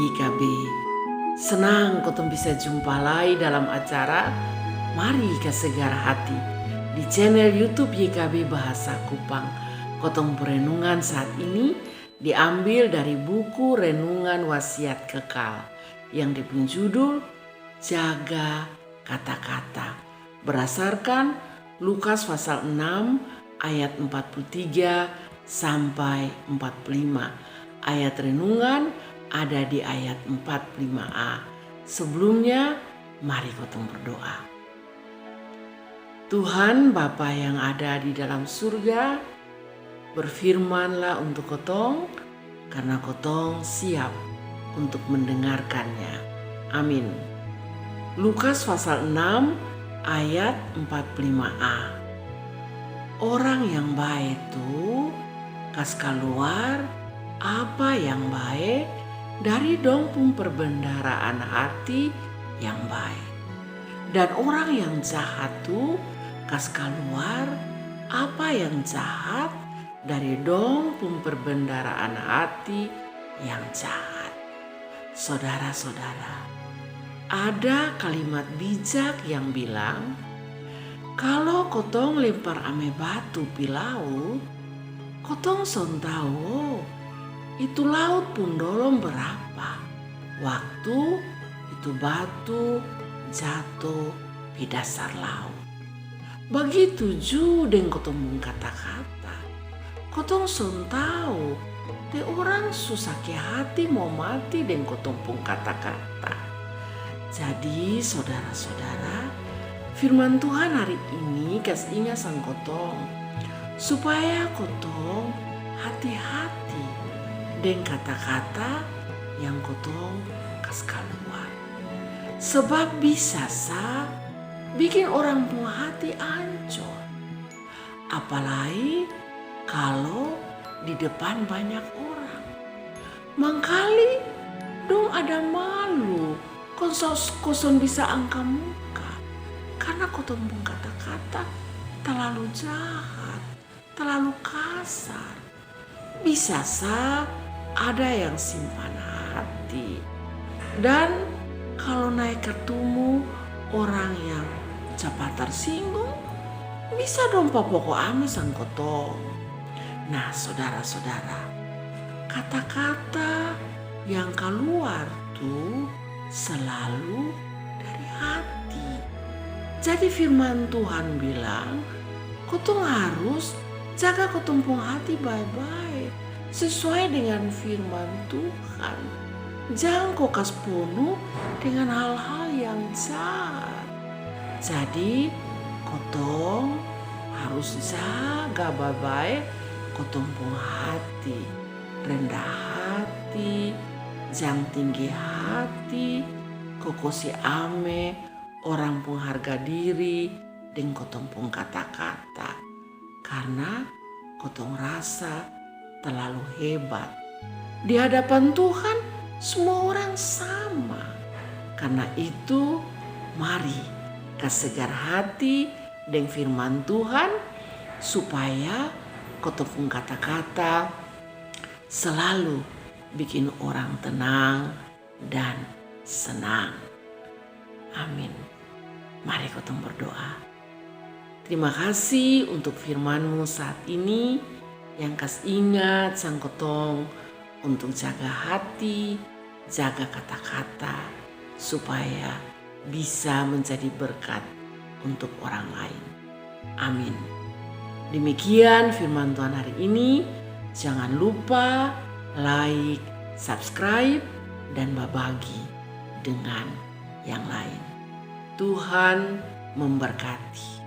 YKB. Senang kotong bisa jumpa lagi dalam acara Mari ke Segar Hati di channel YouTube YKB Bahasa Kupang. Kotong perenungan saat ini diambil dari buku Renungan Wasiat Kekal yang judul Jaga Kata-Kata berdasarkan Lukas pasal 6 ayat 43 sampai 45. Ayat renungan ada di ayat 45a. Sebelumnya, mari kotong berdoa. Tuhan Bapa yang ada di dalam surga, berfirmanlah untuk kotong, karena kotong siap untuk mendengarkannya. Amin. Lukas pasal 6 ayat 45a. Orang yang baik itu kas keluar apa yang baik dari dompung perbendaharaan hati yang baik. Dan orang yang jahat itu kas keluar apa yang jahat dari dompung perbendaharaan hati yang jahat. Saudara-saudara, ada kalimat bijak yang bilang, kalau kotong lempar ame batu pi laut, kotong son tahu itu laut pun dolom berapa waktu itu batu jatuh di dasar laut. Begitu juga dengan kotong kata-kata. Kotong son tahu de orang susah ke hati mau mati dengan kotong pun kata-kata. Jadi saudara-saudara, firman Tuhan hari ini kasih ingat sang kotong supaya kotong hati-hati dengan kata-kata yang kotong kas keluar. Sebab bisa bikin orang punya hati hancur. Apalagi kalau di depan banyak orang. Mangkali dong ada malu koson bisa angka muka. Karena kotong pun kata-kata terlalu jahat, terlalu kasar. Bisa ada yang simpan hati. Dan kalau naik ketemu orang yang cepat tersinggung, bisa dong pokok ame sang kotong. Nah saudara-saudara, kata-kata yang keluar tuh selalu dari hati. Jadi firman Tuhan bilang, kotong harus jaga kotong pung hati baik-baik sesuai dengan firman Tuhan. Jangan kau kas penuh dengan hal-hal yang jahat. Jadi kotong harus jaga baik-baik kotong pung hati, rendah hati, jangan tinggi hati, kokosi ame orang pun harga diri dengan kotong pun kata-kata. Karena kotong rasa terlalu hebat. Di hadapan Tuhan semua orang sama. Karena itu mari ke segar hati dengan firman Tuhan supaya kotong pun kata-kata selalu bikin orang tenang dan senang. Amin. Mari kotong berdoa. Terima kasih untuk firman-Mu saat ini yang kas ingat sang kotong untuk jaga hati, jaga kata-kata supaya bisa menjadi berkat untuk orang lain. Amin. Demikian firman Tuhan hari ini. Jangan lupa like, subscribe, dan berbagi dengan yang lain. Tuhan memberkati.